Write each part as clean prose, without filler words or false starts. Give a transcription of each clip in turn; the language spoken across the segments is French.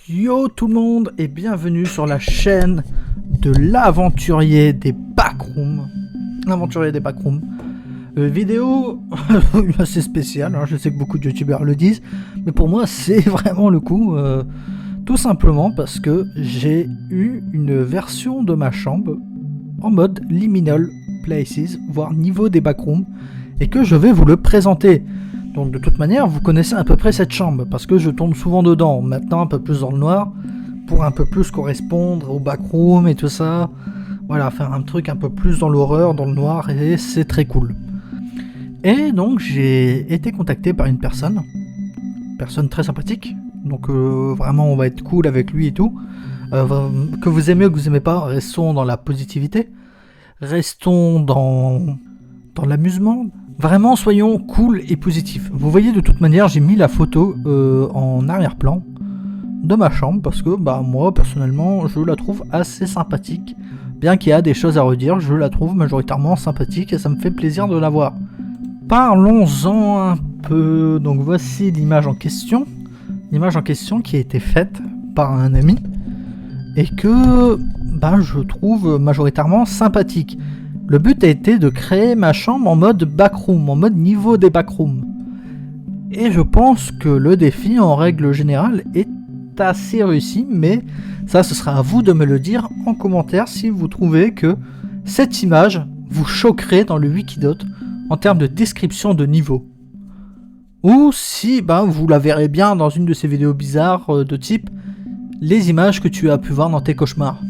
Yo tout le monde et bienvenue sur la chaîne de l'aventurier des backrooms. L'aventurier des backrooms. Vidéo assez spéciale, hein, je sais que beaucoup de youtubeurs le disent, mais pour moi c'est vraiment le coup, tout simplement parce que j'ai eu une version de ma chambre en mode liminal places, voire niveau des backrooms, et que je vais vous le présenter. Donc de toute manière, vous connaissez à peu près cette chambre, parce que je tourne souvent dedans, maintenant un peu plus dans le noir, pour un peu plus correspondre au backroom et tout ça. Voilà, faire un truc un peu plus dans l'horreur, dans le noir, et c'est très cool. Et donc j'ai été contacté par une personne très sympathique, donc vraiment on va être cool avec lui et tout. Que vous aimez ou que vous aimez pas, restons dans la positivité, restons dans l'amusement. Vraiment, soyons cool et positifs. Vous voyez, de toute manière, j'ai mis la photo en arrière-plan de ma chambre parce que, moi, personnellement, je la trouve assez sympathique. Bien qu'il y a des choses à redire, je la trouve majoritairement sympathique et ça me fait plaisir de la voir. Parlons-en un peu. Donc, voici l'image en question. L'image en question qui a été faite par un ami et que, je trouve majoritairement sympathique. Le but a été de créer ma chambre en mode backroom, en mode niveau des backrooms. Et je pense que le défi, en règle générale, est assez réussi, mais ça, ce sera à vous de me le dire en commentaire si vous trouvez que cette image vous choquerait dans le Wikidot en termes de description de niveau. Ou si vous la verrez bien dans une de ces vidéos bizarres de type les images que tu as pu voir dans tes cauchemars.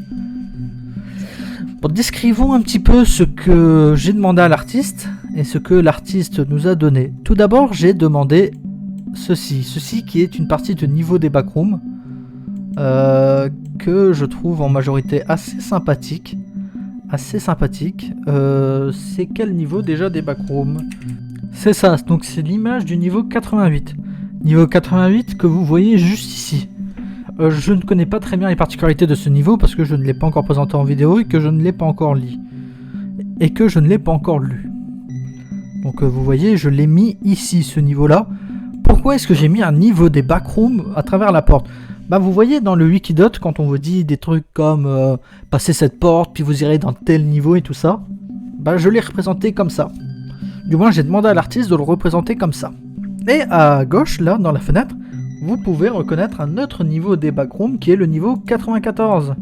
Bon, décrivons un petit peu ce que j'ai demandé à l'artiste et ce que l'artiste nous a donné. Tout d'abord, j'ai demandé ceci qui est une partie de niveau des backrooms que je trouve en majorité assez sympathique. C'est quel niveau déjà des backrooms? C'est ça, donc c'est l'image du niveau 88. Niveau 88 que vous voyez juste ici. Je ne connais pas très bien les particularités de ce niveau parce que je ne l'ai pas encore présenté en vidéo et que je ne l'ai pas encore lu. Donc vous voyez, je l'ai mis ici, ce niveau-là. Pourquoi est-ce que j'ai mis un niveau des backrooms à travers la porte? Vous voyez dans le Wikidot, quand on vous dit des trucs comme passez cette porte, puis vous irez dans tel niveau et tout ça, je l'ai représenté comme ça. Du moins, j'ai demandé à l'artiste de le représenter comme ça. Et à gauche, là, dans la fenêtre, vous pouvez reconnaître un autre niveau des backrooms qui est le niveau 94.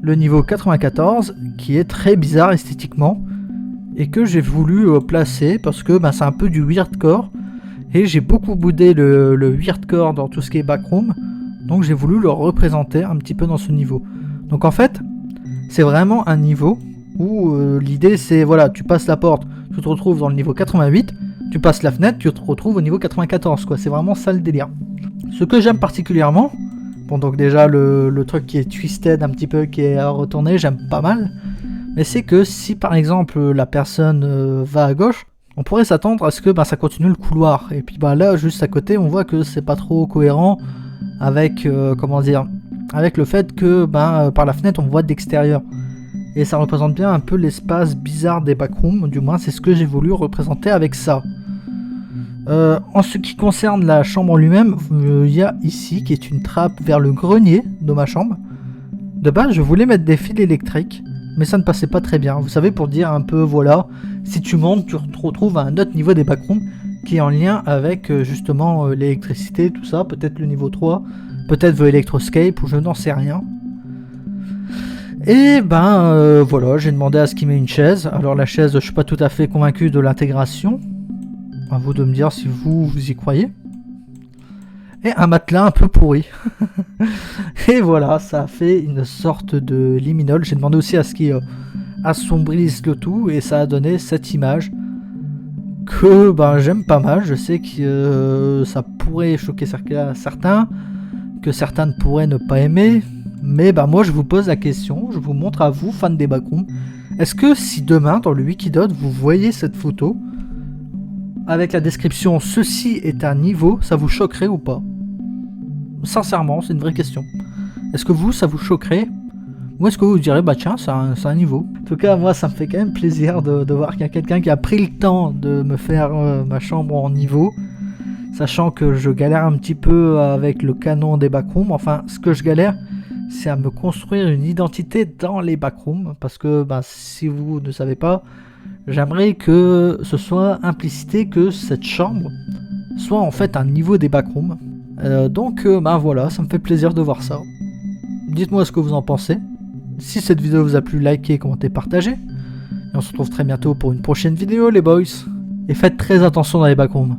Le niveau 94 qui est très bizarre esthétiquement et que j'ai voulu placer parce que c'est un peu du weirdcore et j'ai beaucoup boudé le weirdcore dans tout ce qui est backroom, donc j'ai voulu le représenter un petit peu dans ce niveau. Donc en fait, c'est vraiment un niveau où l'idée c'est voilà, tu passes la porte, tu te retrouves dans le niveau 88, tu passes la fenêtre, tu te retrouves au niveau 94 quoi, c'est vraiment ça le délire. Ce que j'aime particulièrement, donc déjà le truc qui est twisted un petit peu, qui est retourné, j'aime pas mal, mais c'est que si par exemple la personne va à gauche, on pourrait s'attendre à ce que ça continue le couloir, et puis là juste à côté on voit que c'est pas trop cohérent avec avec le fait que par la fenêtre on voit de l'extérieur, et ça représente bien un peu l'espace bizarre des backrooms, du moins c'est ce que j'ai voulu représenter avec ça. En ce qui concerne la chambre en lui-même, il y a ici qui est une trappe vers le grenier de ma chambre. De base, je voulais mettre des fils électriques, mais ça ne passait pas très bien. Vous savez, pour dire un peu, voilà, si tu montes, tu te retrouves à un autre niveau des backrooms qui est en lien avec justement l'électricité, tout ça, peut-être le niveau 3, peut-être The Electroscape, ou je n'en sais rien. Et voilà, j'ai demandé à ce qu'il m'ait une chaise. Alors la chaise, je suis pas tout à fait convaincu de l'intégration. À vous de me dire si vous y croyez. Et un matelas un peu pourri. Et voilà, ça a fait une sorte de liminal. J'ai demandé aussi à ce qu'il assombrisse le tout, et ça a donné cette image que j'aime pas mal. Je sais que ça pourrait choquer certains, que certains pourraient ne pas aimer, mais moi je vous pose la question, je vous montre à vous, fans des backrooms, est-ce que si demain dans le Wikidot vous voyez cette photo avec la description « Ceci est un niveau », ça vous choquerait ou pas? Sincèrement, c'est une vraie question. Est-ce que vous, ça vous choquerait? Ou est-ce que vous direz « Tiens, c'est un niveau ». En tout cas, moi, ça me fait quand même plaisir de voir qu'il y a quelqu'un qui a pris le temps de me faire ma chambre en niveau. sachant que je galère un petit peu avec le canon des backrooms. Enfin, ce que je galère, c'est à me construire une identité dans les backrooms, parce que si vous ne savez pas, j'aimerais que ce soit implicité que cette chambre soit en fait un niveau des backrooms. Donc voilà, ça me fait plaisir de voir ça. Dites-moi ce que vous en pensez. Si cette vidéo vous a plu, likez, commentez, partagez. Et on se retrouve très bientôt pour une prochaine vidéo les boys. Et faites très attention dans les backrooms.